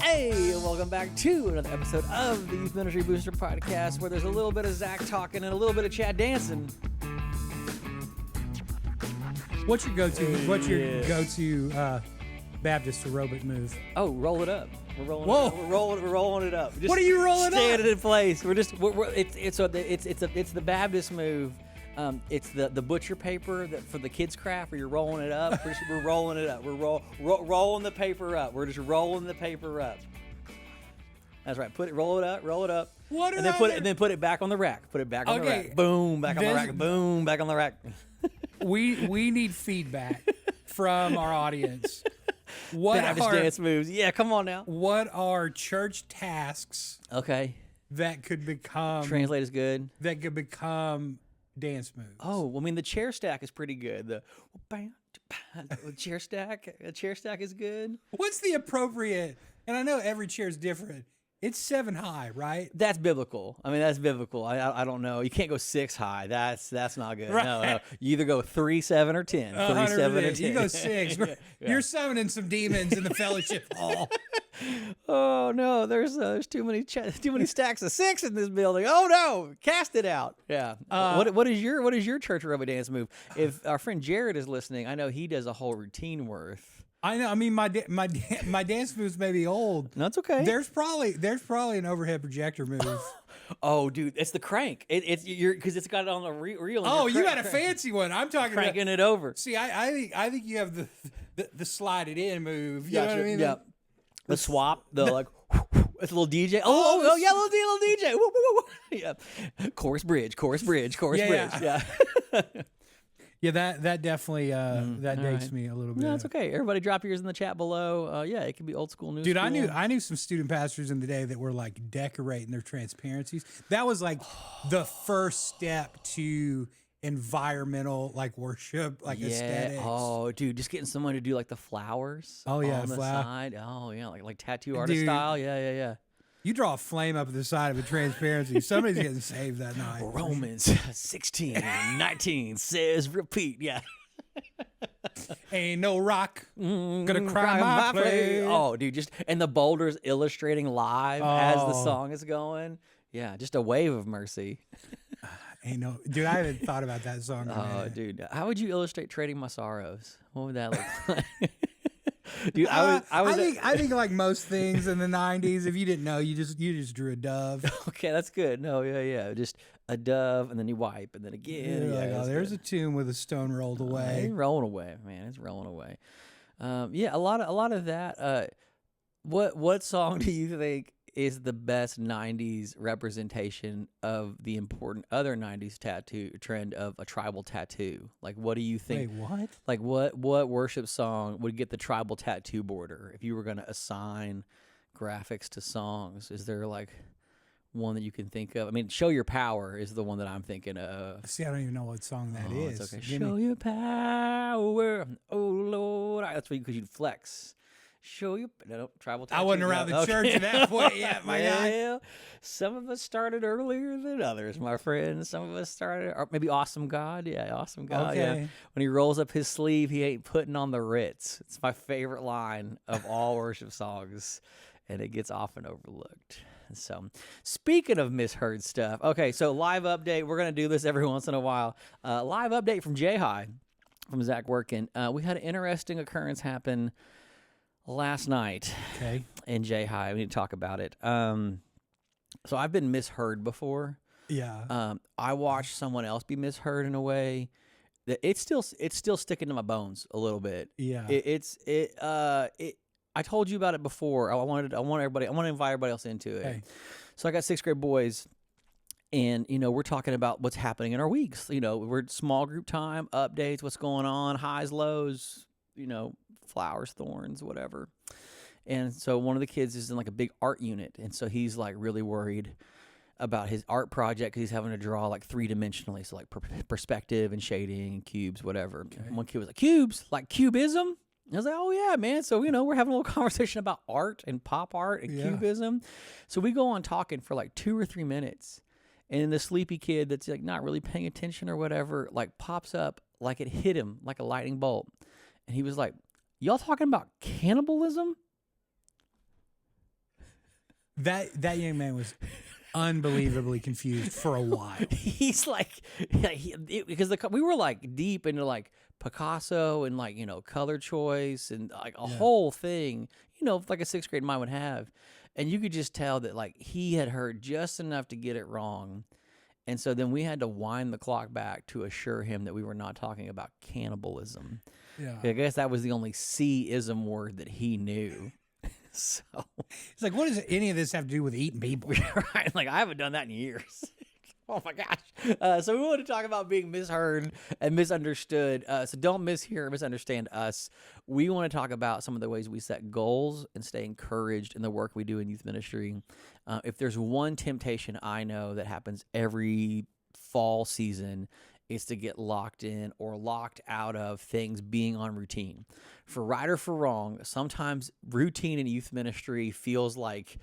Hey, welcome back to another episode of the Youth Ministry Booster Podcast, where there's a little bit of Zach talking and a little bit of Chad dancing. What's your go-to Baptist aerobic move? Oh, roll it up. We're rolling. Whoa. It up. We're rolling it up. Just what are you rolling up? Standing in place. It's the Baptist move. It's the butcher paper that for the kids craft where you're rolling it up. We're rolling it up. We're rolling the paper up. We're just rolling the paper up. That's right. Roll it up. And then put it back on the rack. Put it back on the rack. Boom, back on the rack. Boom, back on the rack. We need feedback from our audience. What Baptist dance moves? Yeah, come on now. What are church tasks? Okay. That could become translate is good. That could become dance moves. Oh, well, I mean, the chair stack is pretty good. The chair stack is good. What's the appropriate? And I know every chair is different. It's 7 high, right? That's biblical. I mean, that's biblical. I don't know. You can't go 6 high. That's not good. Right. No. You either go 3, 7, or 10. 3, 7, or 10. You go 6. Yeah. You're summoning some demons in the fellowship hall. Oh no, there's too many stacks of 6 in this building. Oh no, cast it out. Yeah. What is your church aerobic dance move? If our friend Jared is listening, I know he does a whole routine worth. I know. I mean, my dance moves may be old. No, it's okay. There's probably an overhead projector move. Oh, dude, it's the crank. It's because it's got it on the reel. Oh, you got a fancy one. I'm talking cranking about it over. See, I think you have the slide it in move. You know what I mean? Yeah. The swap. It's a little DJ. Oh yeah, little DJ. Woo, woo, woo. Yeah. Chorus bridge. Yeah. Yeah, that definitely dates right. me a little bit. No, it's okay. Everybody drop yours in the chat below. Yeah, it can be old school, new Dude, school. I knew some student pastors in the day that were like decorating their transparencies. That was like the first step to environmental worship, aesthetics. Oh, dude, just getting someone to do like the flowers. Oh yeah, on the side. Oh yeah, like tattoo artist Dude, style. Yeah. You draw a flame up at the side of a transparency. Somebody's getting saved that night. Romans 16:19 says repeat. Yeah. Ain't no rock gonna cry my play. Oh, dude, and the boulders illustrating live as the song is going. Yeah, just a wave of mercy. Dude, I haven't thought about that song. Oh, dude, how would you illustrate trading my sorrows? What would that look like? Dude, I think like most things in the 90s, if you didn't know, you just drew a dove. Okay, that's good. No, yeah, just a dove, and then you wipe, and then again. Yeah, there's a tomb with a stone rolled away. It's rolling away, man. It's rolling away. Yeah, a lot of that. What song do you think is the best 90s representation of the important other 90s tattoo trend of a tribal tattoo? Like, what do you think? Wait, what? Like, what worship song would get the tribal tattoo border if you were going to assign graphics to songs? Is there like one that you can think of? I mean, Show Your Power is the one that I'm thinking of. See, I don't even know what song that is. It's okay. Show your power, oh Lord. That's because you'd flex. Show you tribal tattoo. I wasn't around the church at that point yet, my guy. Some of us started earlier than others, my friend. Some of us started, or maybe Awesome God. Yeah, Awesome God. Okay. Yeah. When he rolls up his sleeve, he ain't putting on the Ritz. It's my favorite line of all worship songs, and it gets often overlooked. So, speaking of misheard stuff, okay, so live update. We're going to do this every once in a while. Live update from J-High, from Zach Workin. We had an interesting occurrence happen last night in J-High. We need to talk about it. So I've been misheard before. Yeah. I watched someone else be misheard in a way that it's still sticking to my bones a little bit. Yeah. I told you about it before. I want to invite everybody else into it. Hey. So I got 6th grade boys, and we're talking about what's happening in our weeks. We're small group time, updates, what's going on, highs, lows, flowers, thorns, whatever. And so one of the kids is in like a big art unit, and so he's like really worried about his art project because he's having to draw like 3-dimensionally, so like perspective and shading and cubes, whatever. Okay. And one kid was like, cubes, like cubism? I was like, oh yeah, man. So we're having a little conversation about art and pop art and cubism. So we go on talking for like 2 or 3 minutes, and the sleepy kid that's like not really paying attention or whatever like pops up like it hit him like a lightning bolt, and he was like, y'all talking about cannibalism? That young man was unbelievably confused for a while. He's like, because we were like deep into like Picasso and like, color choice and like a whole thing, like a sixth grade mind would have. And you could just tell that like he had heard just enough to get it wrong. And so then we had to wind the clock back to assure him that we were not talking about cannibalism. Yeah. I guess that was the only C-ism word that he knew. So it's like, what does any of this have to do with eating people? Right? Like, I haven't done that in years. Oh my gosh. So we want to talk about being misheard and misunderstood. So don't mishear or misunderstand us. We want to talk about some of the ways we set goals and stay encouraged in the work we do in youth ministry. If there's one temptation I know that happens every fall season, is to get locked in or locked out of things being on routine. For right or for wrong, sometimes routine in youth ministry feels like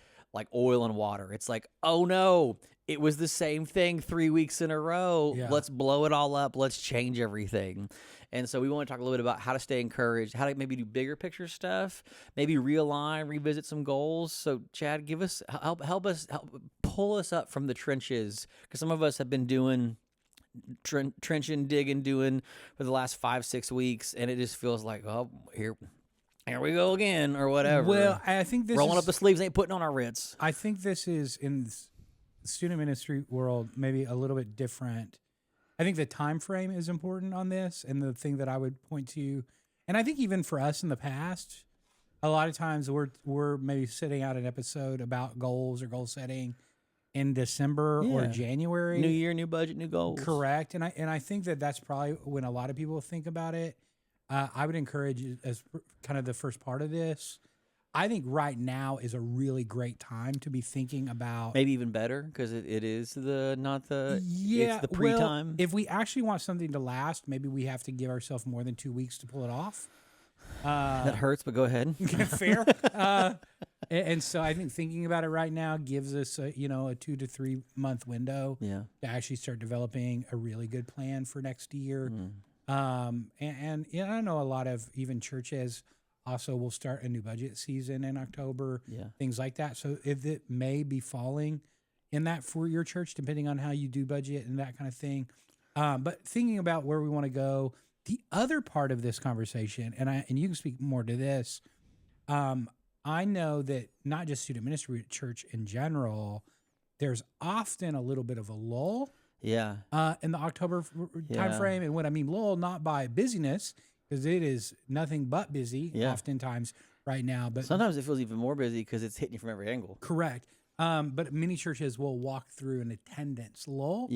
oil and water. It's like, oh no, it was the same thing 3 weeks in a row. Yeah. Let's blow it all up. Let's change everything. And so we want to talk a little bit about how to stay encouraged, how to maybe do bigger picture stuff, maybe realign, revisit some goals. So Chad, give us help pull us up from the trenches, because some of us have been doing trenching, digging, doing for the last 5-6 weeks, and it just feels like, oh, here we go again, or whatever. Well, I think this rolling up the sleeves ain't putting on our Ritz. I think this is in the student ministry world maybe a little bit different. I think the time frame is important on this, and the thing that I would point to, and I think even for us in the past, a lot of times we're maybe sitting out an episode about goals or goal setting in December or January. New year, new budget, new goals. Correct. And I think that's probably when a lot of people think about it. I would encourage, as kind of the first part of this, I think right now is a really great time to be thinking about. Maybe even better, because it is it's the pre-time. Well, if we actually want something to last, maybe we have to give ourselves more than 2 weeks to pull it off. That hurts, but go ahead. Fair. And so I think thinking about it right now gives us a 2 to 3 month window to actually start developing a really good plan for next year. And I know a lot of even churches also will start a new budget season in October, things like that. So if it may be falling in that for your church, depending on how you do budget and that kind of thing. But thinking about where we want to go, the other part of this conversation, and you can speak more to this, I know that not just student ministry at church in general, there's often a little bit of a lull in the October timeframe. And what I mean lull, not by busyness, because it is nothing but busy oftentimes right now. But sometimes it feels even more busy because it's hitting you from every angle. Correct. But many churches will walk through an attendance lull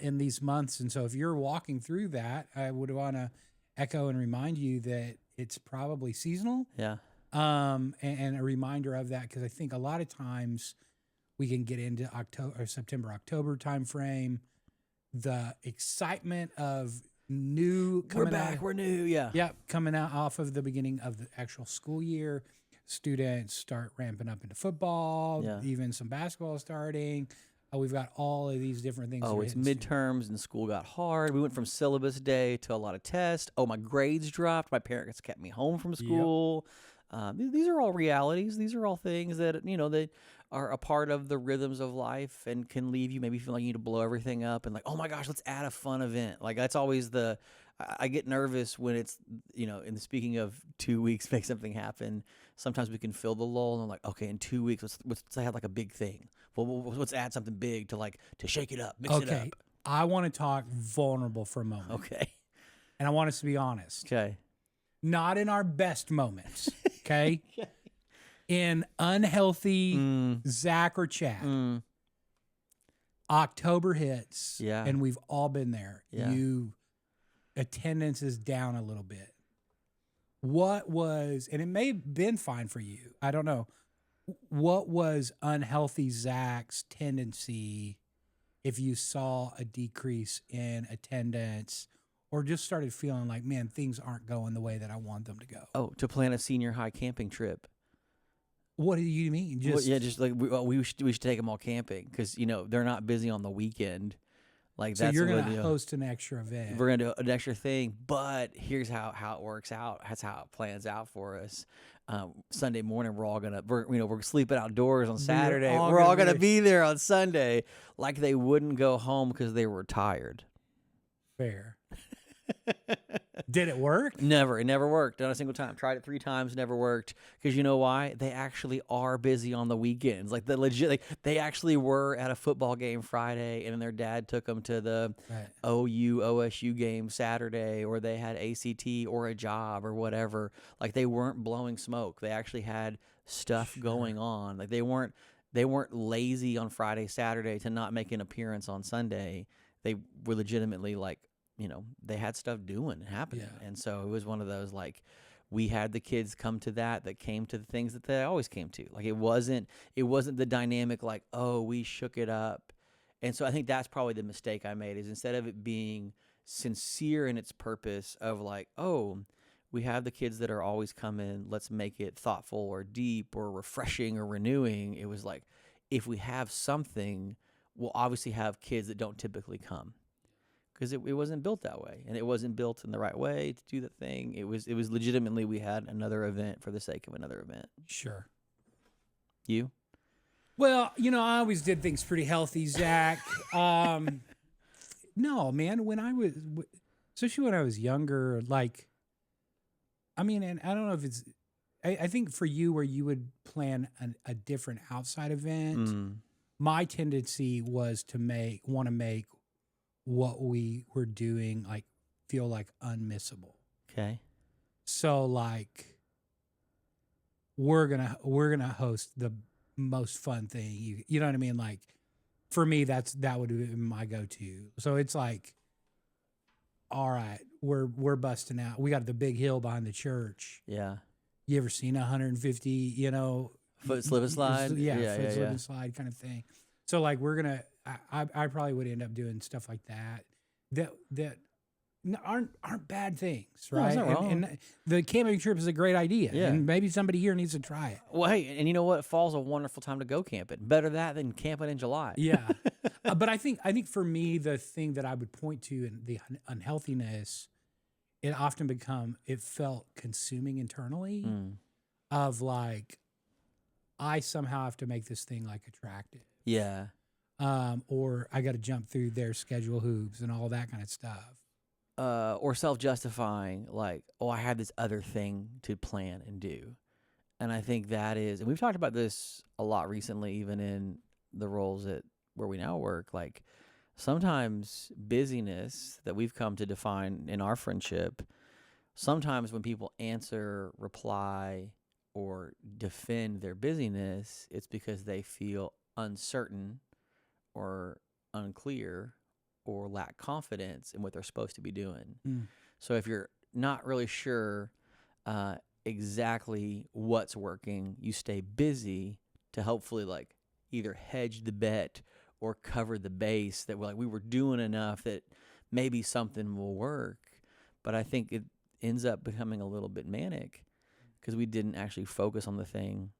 in these months. And so if you're walking through that, I would want to echo and remind you that it's probably seasonal. Yeah. And a reminder of that, because I think a lot of times we can get into September, October timeframe, the excitement of we're back, we're new, coming out off of the beginning of the actual school year. Students start ramping up into football, even some basketball starting. We've got all of these different things. Oh, it's midterms and school got hard. We went from syllabus day to a lot of tests. Oh, my grades dropped. My parents kept me home from school. These are all realities. These are all things that, they are a part of the rhythms of life and can leave you maybe feeling like you need to blow everything up and like, oh my gosh, let's add a fun event. Like that's always I get nervous when it's, in the speaking of 2 weeks, make something happen. Sometimes we can fill the lull and I'm like, okay, in 2 weeks, let's have like a big thing. Well, let's add something big to shake it up, mix it up. I want to talk vulnerable for a moment. Okay. And I want us to be honest. Okay. Not in our best moments. Okay. In unhealthy Zach or Chad. October hits. Yeah. And we've all been there. Yeah. Attendance is down a little bit. What was, and it may have been fine for you, I don't know. What was unhealthy Zach's tendency if you saw a decrease in attendance or just started feeling like, man, things aren't going the way that I want them to go? Oh, to plan a senior high camping trip. What do you mean? Just like we should take them all camping because, they're not busy on the weekend. Like So that's you're what going to host an extra event. we're gonna do an extra thing, but here's how it works out. That's how it plans out for us. Sunday morning, we're sleeping outdoors on Saturday. We're all gonna be there on Sunday, like they wouldn't go home because they were tired. Fair. Did it work? Never. It never worked. Not a single time. Tried it 3 times. Never worked. Because you know why? They actually are busy on the weekends. Like they actually were at a football game Friday, and then their dad took them to the OSU game Saturday, or they had ACT or a job or whatever. Like they weren't blowing smoke. They actually had stuff going on. Like they weren't lazy on Friday, Saturday to not make an appearance on Sunday. They were legitimately like, they had stuff doing and happening. Yeah. And so it was one of those, like, we had the kids come to that came to the things that they always came to. Like, it wasn't the dynamic, like, oh, we shook it up. And so I think that's probably the mistake I made, is instead of it being sincere in its purpose of like, oh, we have the kids that are always coming, let's make it thoughtful or deep or refreshing or renewing. It was like, if we have something, we'll obviously have kids that don't typically come. Because it wasn't built that way, and it wasn't built in the right way to do the thing. It was legitimately, we had another event for the sake of another event. Sure. You? Well, I always did things pretty healthy, Zach. No, man, especially when I was younger, like, and I don't know if it's, I think for you where you would plan a different outside event, my tendency was to want to make what we were doing like feel like unmissable. Okay. So like we're gonna host the most fun thing. You know what I mean? Like for me, that would be my go-to. So it's like, all right, we're busting out. We got the big hill behind the church. Yeah. You ever seen 150, foot slip and slide? Yeah, foot slip and slide kind of thing. So like I probably would end up doing stuff like that aren't bad things, right? No, wrong. And the camping trip is a great idea, and maybe somebody here needs to try it. Well, hey, and you know what? Fall's a wonderful time to go camping. Better that than camping in July. Yeah, but I think for me, the thing that I would point to in the unhealthiness, it felt consuming internally, of like, I somehow have to make this thing like attractive. Yeah. Or I got to jump through their schedule hoops and all that kind of stuff. Or self-justifying, like, oh, I had this other thing to plan and do. And I think that is, and we've talked about this a lot recently, even in the roles where we now work, like sometimes busyness that we've come to define in our friendship, sometimes when people answer, reply, or defend their busyness, it's because they feel uncertain or unclear or lack confidence in what they're supposed to be doing. So if you're not really sure exactly what's working, you stay busy to hopefully like either hedge the bet or cover the base that we were doing enough that maybe something will work. But I think it ends up becoming a little bit manic because we didn't actually focus on the thing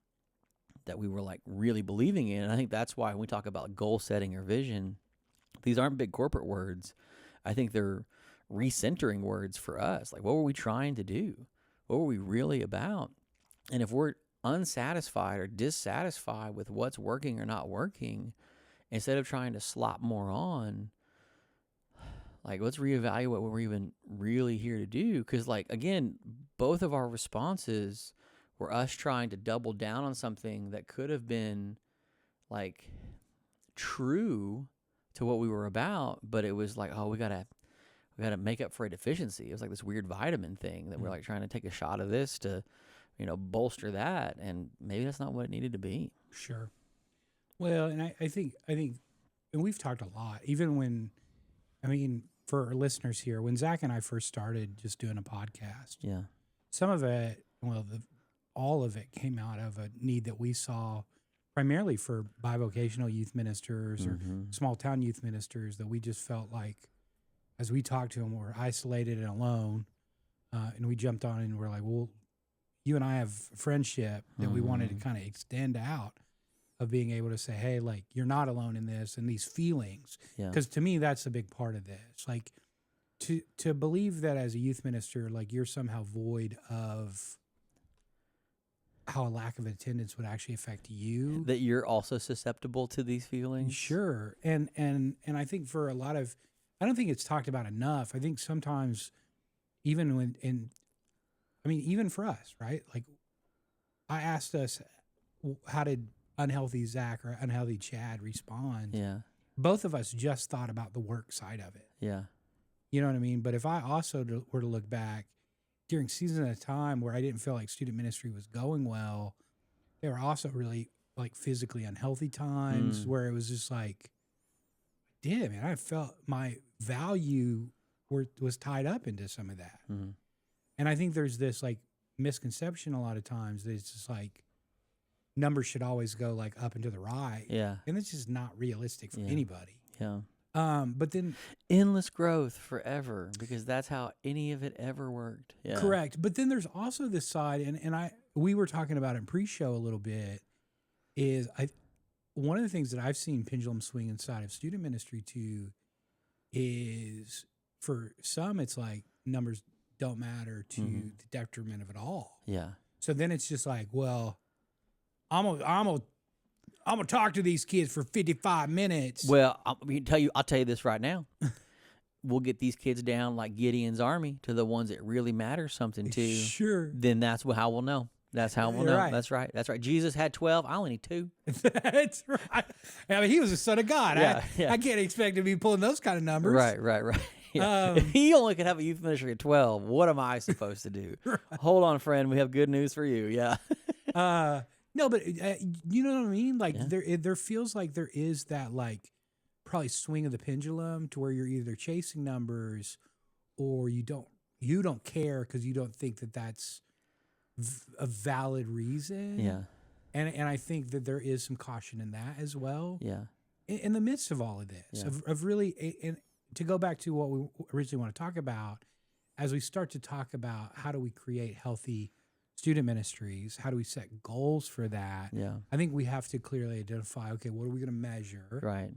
that we were like really believing in. And I think that's why when we talk about goal setting or vision, these aren't big corporate words. I think they're recentering words for us. Like, what were we trying to do? What were we really about? And if we're unsatisfied or dissatisfied with what's working or not working, instead of trying to slop more on, like, let's reevaluate what we're even really here to do. Because, like, again, both of our responses were us trying to double down on something that could have been, like, true to what we were about, but it was like, oh, we gotta make up for a deficiency. It was like this weird vitamin thing that we're like trying to take a shot of this to, bolster that, and maybe that's not what it needed to be. Sure. Well, and I think, and we've talked a lot, even when, for our listeners here, when Zach and I first started just doing a podcast, some of it, all of it came out of a need that we saw primarily for bivocational youth ministers or small town youth ministers, that we just felt like, as we talked to them, we're isolated and alone. And we jumped on and we're like, well, you and I have a friendship that we wanted to kind of extend out. of being able to say, hey, like, you're not alone in this and these feelings. Yeah. Because to me, that's a big part of this. Like, to believe that as a youth minister, like, you're somehow void of how a lack of attendance would actually affect you. That you're also susceptible to these feelings. Sure. And I think for a lot of, I don't think it's talked about enough. I think sometimes even even for us, right? Like, I asked us, how did unhealthy Zach or unhealthy Chad respond? Yeah. Both of us just thought about the work side of it. Yeah. You know what I mean? But if I also were to look back during seasons of time where I didn't feel like student ministry was going well, there were also really like physically unhealthy times where it was just like, damn, man, I felt my value was tied up into some of that. Mm-hmm. And I think there's this like misconception a lot of times that it's just like numbers should always go like up and to the right. Yeah. And it's just not realistic for anybody. Yeah. But then endless growth forever, because that's how any of it ever worked. Yeah. Correct. But then there's also this side, and we were talking about it in pre-show a little bit, is one of the things that I've seen pendulum swing inside of student ministry too is for some it's like numbers don't matter to the detriment of it all. Yeah. So then it's just like, well, I'm gonna talk to these kids for 55 minutes. Well, I'll tell you this right now. We'll get these kids down like Gideon's army to the ones that really matter something to. Sure. Then that's how we'll know. That's how we'll know. Right. That's right. That's right. Jesus had 12. I only need 2. That's right. I mean, he was the son of God. Yeah, I can't expect to be pulling those kind of numbers. Right. Yeah. If he only could have a youth ministry at 12, what am I supposed to do? Right. Hold on, friend. We have good news for you. Yeah. No, but you know what I mean? Like there feels like there is that like probably swing of the pendulum to where you're either chasing numbers or you don't care because you don't think that that's a valid reason. Yeah. And I think that there is some caution in that as well. Yeah. In the midst of all of this, of really, and to go back to what we originally want to talk about, as we start to talk about how do we create healthy student ministries, how do we set goals for that? Yeah. I think we have to clearly identify, okay, what are we going to measure? Right.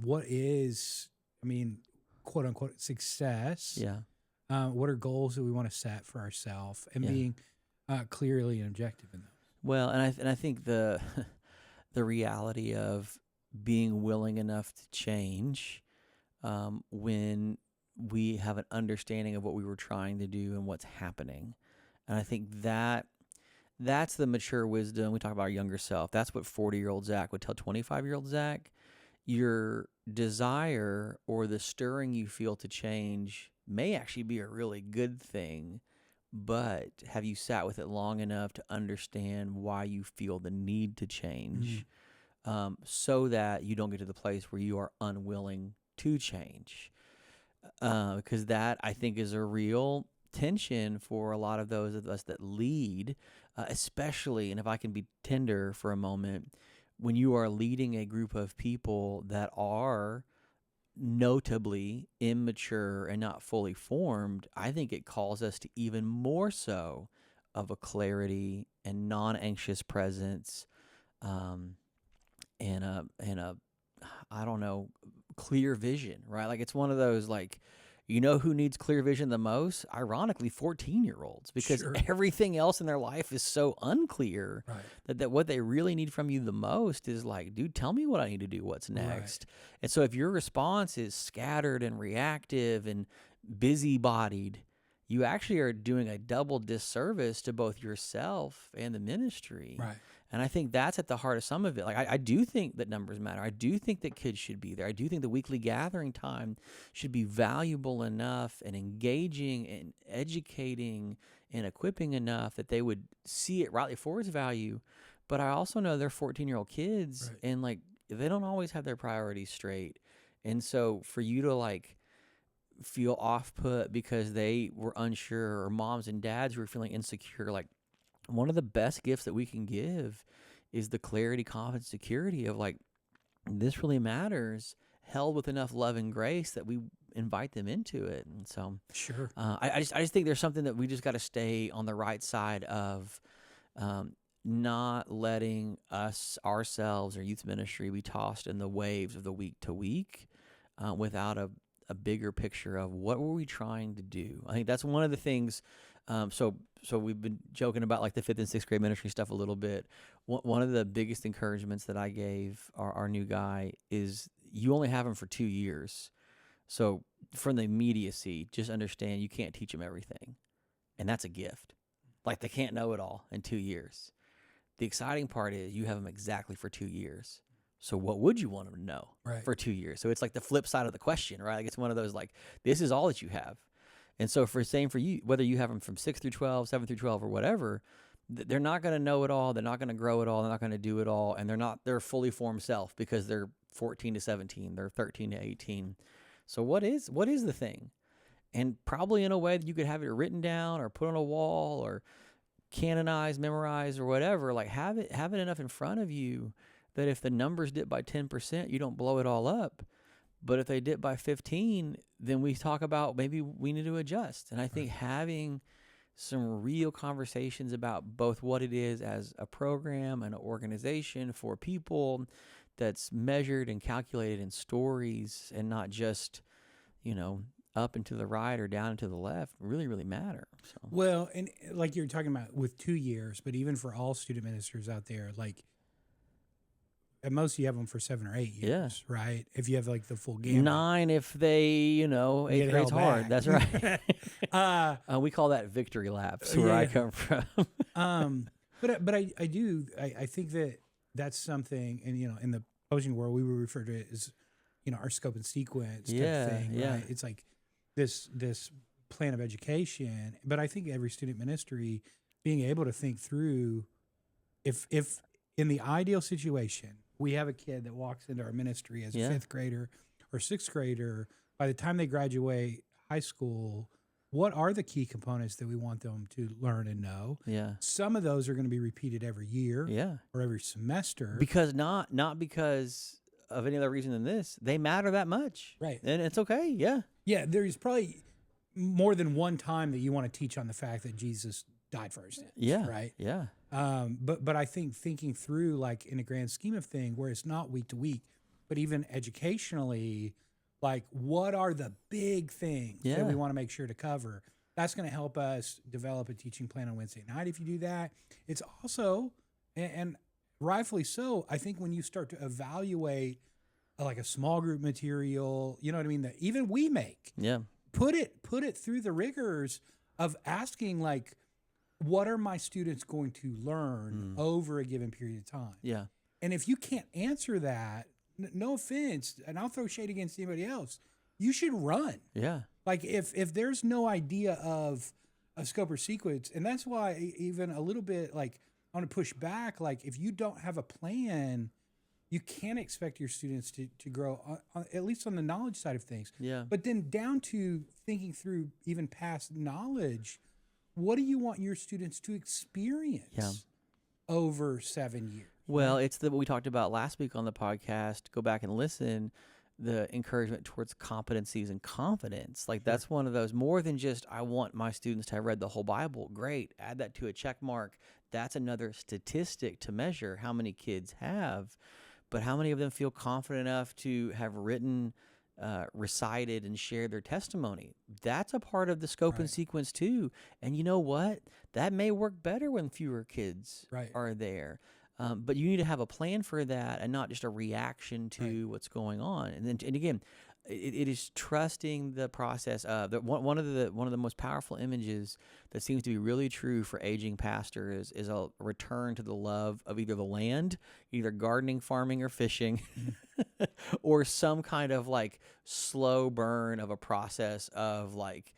What is, quote unquote, success? Yeah. What are goals that we want to set for ourselves and being clearly and objective in those? Well, and I think the reality of being willing enough to change when we have an understanding of what we were trying to do and what's happening. And I think that's the mature wisdom. We talk about our younger self. That's what 40-year-old Zach would tell 25-year-old Zach. Your desire or the stirring you feel to change may actually be a really good thing, but have you sat with it long enough to understand why you feel the need to change, so that you don't get to the place where you are unwilling to change? Because that, I think, is a real tension for a lot of those of us that lead, especially, and if I can be tender for a moment, when you are leading a group of people that are notably immature and not fully formed, I think it calls us to even more so of a clarity and non-anxious presence, and a I don't know, clear vision, right? Like, it's one of those, like, you know who needs clear vision the most? Ironically, 14-year-olds, because everything else in their life is so unclear, that what they really need from you the most is like, dude, tell me what I need to do. What's next? Right. And so if your response is scattered and reactive and busybodied, you actually are doing a double disservice to both yourself and the ministry. Right. And I think that's at the heart of some of it. Like, I do think that numbers matter. I do think that kids should be there. I do think the weekly gathering time should be valuable enough and engaging and educating and equipping enough that they would see it rightly for its value. But I also know they're 14-year-old kids, and like, they don't always have their priorities straight. And so for you to like feel off put because they were unsure, or moms and dads who were feeling insecure, like, one of the best gifts that we can give is the clarity, confidence, security of like, this really matters, held with enough love and grace that we invite them into it. And so, I just think there's something that we just got to stay on the right side of. not letting ourselves, or youth ministry, be tossed in the waves of the week to week without a bigger picture of what were we trying to do. I think that's one of the things. So we've been joking about like the 5th and 6th grade ministry stuff a little bit. One of the biggest encouragements that I gave our new guy is you only have him for 2 years. So from the immediacy, just understand you can't teach them everything. And that's a gift. Like they can't know it all in 2 years. The exciting part is you have them exactly for 2 years. So what would you want them to know for 2 years? So it's like the flip side of the question, right? Like it's one of those like, this is all that you have. And so for you, whether you have them from 6 through 12, 7 through 12 or whatever, they're not going to know it all. They're not going to grow it all. They're not going to do it all. And they're fully formed self because they're 14 to 17. They're 13 to 18. So what is the thing? And probably in a way that you could have it written down or put on a wall or canonize, memorize or whatever, like have it enough in front of you that if the numbers dip by 10%, you don't blow it all up. But if they dip by 15, then we talk about maybe we need to adjust. And I think having some real conversations about both what it is as a program and an organization for people that's measured and calculated in stories and not just, up and to the right or down and to the left really, really matter. So. Well, and like you're talking about with 2 years, but even for all student ministers out there, like at most you have them for 7 or 8 years, right? If you have like the full gamut. 9 if they, 8th grade's hard. That's right. We call that victory laps where I come from. But I think that's something, and in the coaching world we would refer to it as, our scope and sequence type thing, right? It's like this plan of education. But I think every student ministry being able to think through if in the ideal situation, we have a kid that walks into our ministry as a 5th grader or 6th grader, by the time they graduate high school, what are the key components that we want them to learn and know? Yeah. Some of those are going to be repeated every year or every semester. Because not because of any other reason than this, they matter that much. Right. And it's okay. Yeah. Yeah. There's probably more than one time that you want to teach on the fact that Jesus died for our sins. Yeah. Right. Yeah. But I think thinking through, like in a grand scheme of thing, where it's not week to week, but even educationally, like what are the big things that we want to make sure to cover? That's going to help us develop a teaching plan on Wednesday night. If you do that, it's also, and rightfully so, I think when you start to evaluate like a small group material, you know what I mean, that even we make, put it through the rigors of asking, like, what are my students going to learn over a given period of time? Yeah. And if you can't answer that, no offense, and I'll throw shade against anybody else, you should run. Yeah. Like if there's no idea of a scope or sequence, and that's why even a little bit, like, I want to push back, like if you don't have a plan, you can't expect your students to grow, at least on the knowledge side of things. Yeah. But then down to thinking through even past knowledge, what do you want your students to experience over 7 years? Well, it's what we talked about last week on the podcast. Go back and listen. The encouragement towards competencies and confidence. Like that's one of those, more than just, I want my students to have read the whole Bible. Great. Add that to a check mark. That's another statistic to measure how many kids have, but how many of them feel confident enough to have written, recited and shared their testimony. That's a part of the scope and sequence too. And you know what? That may work better when fewer kids are there. But you need to have a plan for that and not just a reaction to what's going on. And again, it is trusting the process of one of the most powerful images that seems to be really true for aging pastors is a return to the love of either the land, either gardening, farming, or fishing, or some kind of like slow burn of a process of like,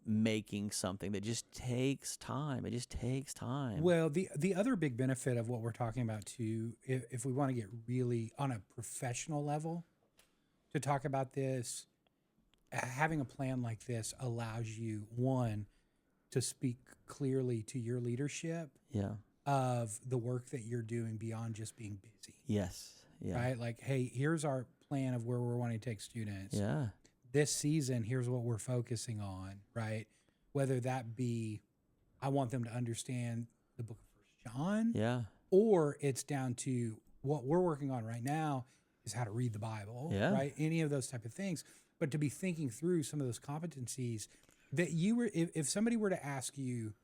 making something that just takes time. It just takes time. Well, the other big benefit of what we're talking about too, if we want to get really on a professional level to talk about this, having a plan like this allows you, one, to speak clearly to your leadership of the work that you're doing beyond just being busy. Yes. Yeah. Right? Like, hey, here's our plan of where we're wanting to take students. Yeah. This season, here's what we're focusing on, right? Whether that be, I want them to understand the book of on. Yeah. Or it's down to what we're working on right now is how to read the Bible, right? Any of those type of things. But to be thinking through some of those competencies that you were, if somebody were to ask you,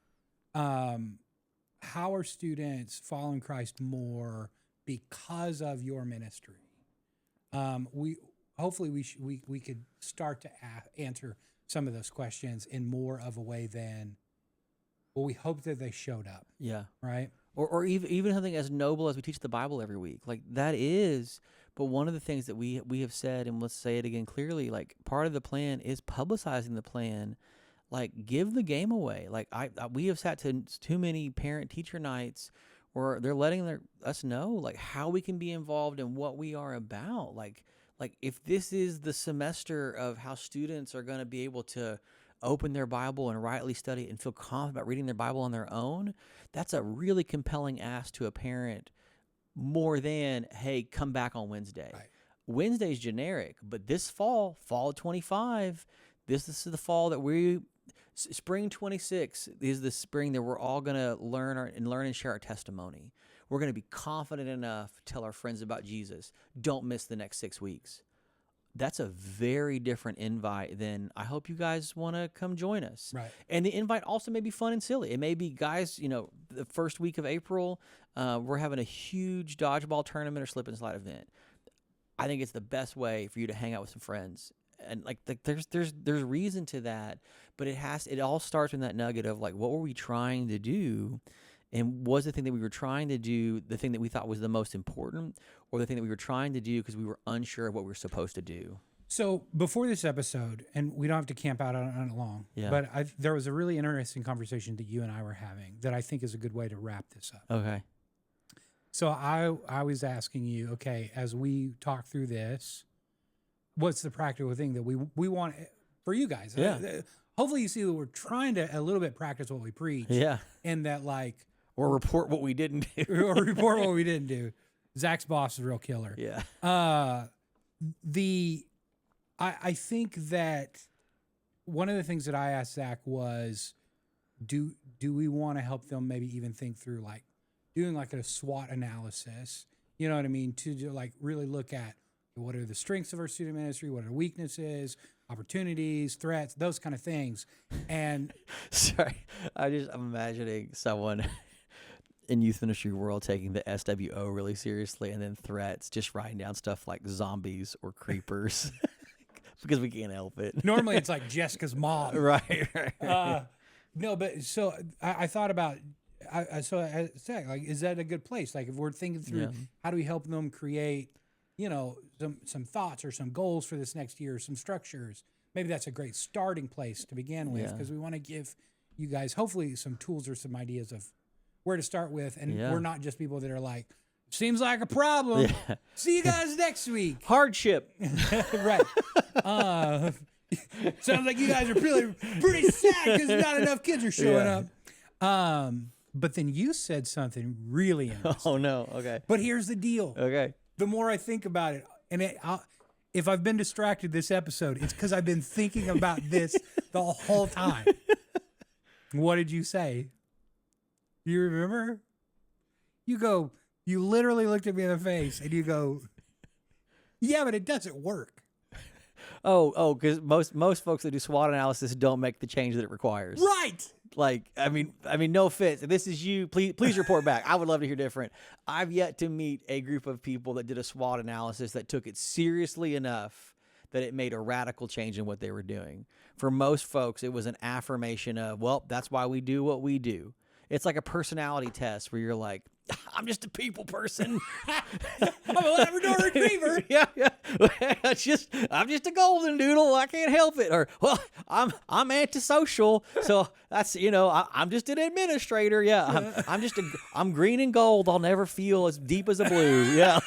how are students following Christ more because of your ministry? We could start to answer some of those questions in more of a way than, well, we hope that they showed up. Yeah. Right. Or even something as noble as we teach the Bible every week. Like that is, but one of the things that we have said, and let's say it again clearly, like part of the plan is publicizing the plan. Like give the game away. Like we have sat to too many parent teacher nights where they're letting us know like how we can be involved in what we are about. Like if this is the semester of how students are going to be able to open their Bible and rightly study and feel confident about reading their Bible on their own, that's a really compelling ask to a parent more than, hey, come back on Wednesday. Right. Wednesday's generic, but this fall of 25, this is the fall that spring 26 is the spring that we're all going to learn and share our testimony. We're going to be confident enough to tell our friends about Jesus. Don't miss the next 6 weeks. That's a very different invite than, I hope you guys want to come join us. Right. And the invite also may be fun and silly. It may be, guys, the first week of April, we're having a huge dodgeball tournament or slip and slide event. I think it's the best way for you to hang out with some friends. And there's reason to that, but it all starts with that nugget of like, what were we trying to do? And was the thing that we were trying to do the thing that we thought was the most important, or the thing that we were trying to do because we were unsure of what we were supposed to do? So before this episode, and we don't have to camp out on it long, but there was a really interesting conversation that you and I were having that I think is a good way to wrap this up. Okay. So I was asking you, okay, as we talk through this, what's the practical thing that we want for you guys? Yeah. Hopefully you see that we're trying to a little bit practice what we preach. Yeah. And that or report what we didn't do. Or report what we didn't do. Zach's boss is a real killer. Yeah. I think that one of the things that I asked Zach was, do we want to help them maybe even think through like doing like a SWOT analysis? You know what I mean? To like really look at what are the strengths of our student ministry, what are weaknesses, opportunities, threats, those kind of things. And sorry, I'm imagining someone in youth ministry world taking the SWO really seriously, and then threats, just writing down stuff like zombies or creepers because we can't help it. Normally it's like Jessica's mom. Right. No, but so I thought about, I said, like, is that a good place? Like if we're thinking through how do we help them create, some thoughts or some goals for this next year, some structures, maybe that's a great starting place to begin with, because we want to give you guys hopefully some tools or some ideas of where to start with. And we're not just people that are like, seems like a problem. Yeah. See you guys next week. Hardship. Right. Sounds like you guys are pretty sad because not enough kids are showing up. But then you said something really interesting. Oh, no. Okay. But here's the deal. Okay. The more I think about it, and if I've been distracted this episode, it's because I've been thinking about this the whole time. What did you say? You remember? You literally looked at me in the face and you go, yeah, but it doesn't work. Oh, because most folks that do SWOT analysis don't make the change that it requires. Right. Like, I mean, no offense. If this is you, please report back. I would love to hear different. I've yet to meet a group of people that did a SWOT analysis that took it seriously enough that it made a radical change in what they were doing. For most folks, it was an affirmation of, well, that's why we do what we do. It's like a personality test where you're like, I'm just a people person. I'm a Labrador Retriever. Yeah. I'm just a golden doodle. I can't help it. Or, well, I'm antisocial. So that's, I'm just an administrator. Yeah. I'm green and gold. I'll never feel as deep as a blue. Yeah.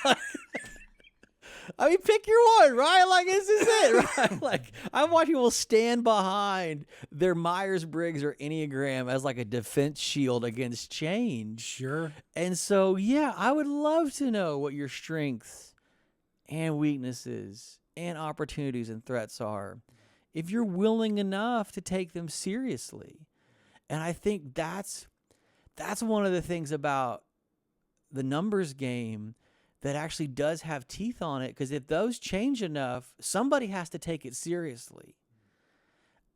I mean, pick your one, right? Like, this is it, right? Like, I watch people stand behind their Myers-Briggs or Enneagram as like a defense shield against change. Sure. And so, yeah, I would love to know what your strengths and weaknesses and opportunities and threats are, if you're willing enough to take them seriously. And I think that's that's one of the things about the numbers game that actually does have teeth on it, because if those change enough, somebody has to take it seriously.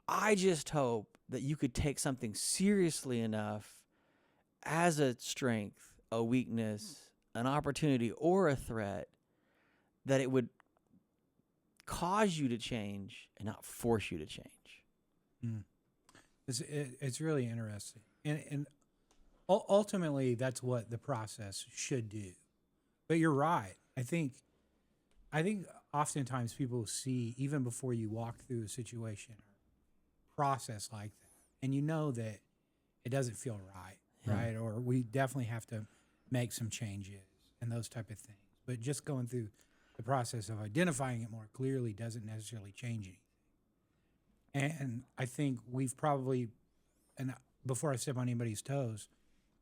I just hope that you could take something seriously enough as a strength, a weakness, an opportunity, or a threat, that it would cause you to change and not force you to change. Mm. It's really interesting. And ultimately, that's what the process should do. But you're right. I think oftentimes people see, even before you walk through a situation or process like that, and you know that it doesn't feel right? Or we definitely have to make some changes and those type of things. But just going through the process of identifying it more clearly doesn't necessarily change anything. And I think we've probably, and before I step on anybody's toes,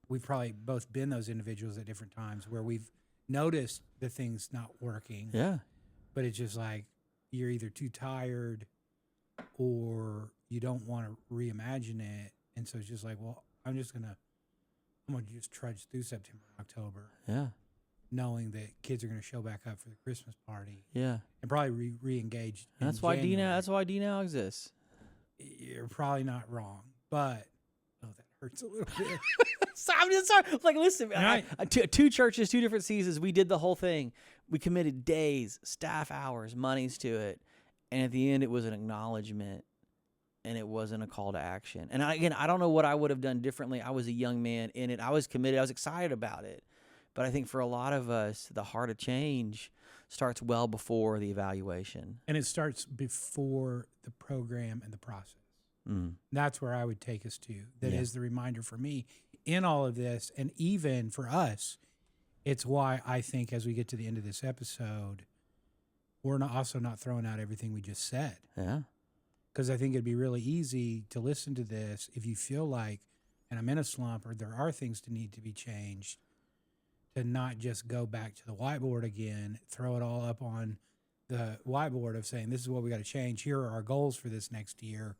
we've probably both been those individuals at different times where we've noticed the things not working. Yeah. But it's just like you're either too tired or you don't want to reimagine it. And so it's just like, well, I'm going to just trudge through September and October. Yeah. Knowing that kids are going to show back up for the Christmas party. Yeah. And probably re-engage. That's why D now exists. You're probably not wrong, but that hurts a little bit. I'm just sorry. Like, listen, two churches, 2 different seasons. We did the whole thing. We committed days, staff hours, monies to it, and at the end, it was an acknowledgement, and it wasn't a call to action. And I don't know what I would have done differently. I was a young man in it. I was committed. I was excited about it. But I think for a lot of us, the heart of change starts well before the evaluation. And it starts before the program and the process. That's where I would take us to. That is the reminder for me in all of this. And even for us, it's why I think as we get to the end of this episode, we're also not throwing out everything we just said. Yeah. Because I think it'd be really easy to listen to this if you feel like, and I'm in a slump or there are things that need to be changed, to not just go back to the whiteboard again, throw it all up on the whiteboard of saying, this is what we got to change. Here are our goals for this next year,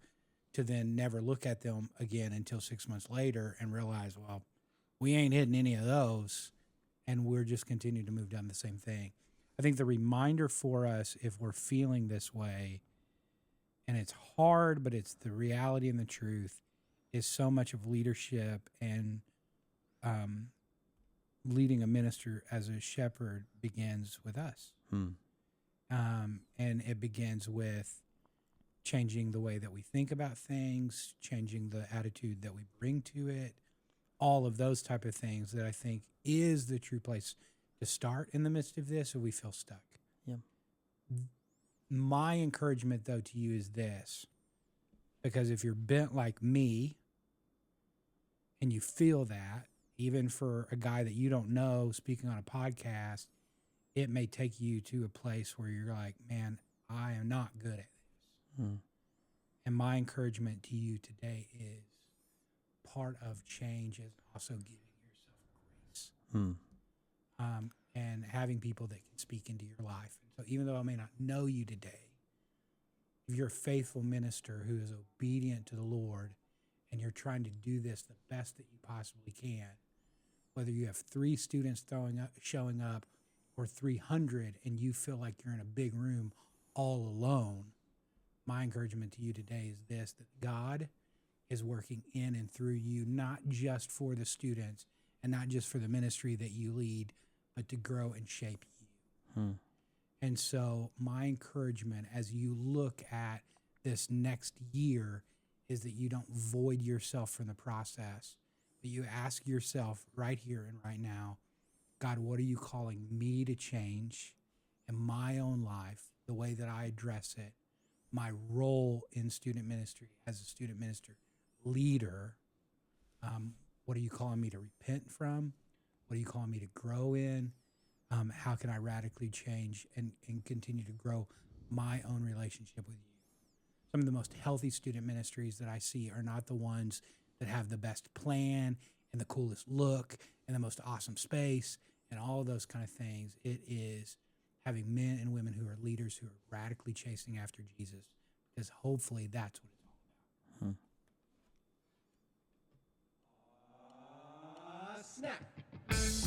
to then never look at them again until 6 months later and realize, well, we ain't hitting any of those and we're just continuing to move down the same thing. I think the reminder for us, if we're feeling this way, and it's hard, but it's the reality and the truth, is so much of leadership and leading a minister as a shepherd begins with us. And it begins with changing the way that we think about things, changing the attitude that we bring to it, all of those type of things that I think is the true place to start in the midst of this, or we feel stuck. Yeah. My encouragement, though, to you is this, because if you're bent like me and you feel that, even for a guy that you don't know speaking on a podcast, it may take you to a place where you're like, man, I am not good at this. And my encouragement to you today is part of change is also giving yourself grace. And having people that can speak into your life. So even though I may not know you today, if you're a faithful minister who is obedient to the Lord and you're trying to do this the best that you possibly can, whether you have 3 students showing up or 300 and you feel like you're in a big room all alone, my encouragement to you today is this, that God is working in and through you, not just for the students and not just for the ministry that you lead, but to grow and shape you. And so my encouragement as you look at this next year is that you don't void yourself from the process, but you ask yourself right here and right now, God, what are you calling me to change in my own life, the way that I address it, my role in student ministry as a student minister leader? What are you calling me to repent from? What are you calling me to grow in? How can I radically change and continue to grow my own relationship with you? Some of the most healthy student ministries that I see are not the ones that have the best plan and the coolest look and the most awesome space and all of those kind of things. It is having men and women who are leaders who are radically chasing after Jesus, because hopefully that's what it's all about. Snap.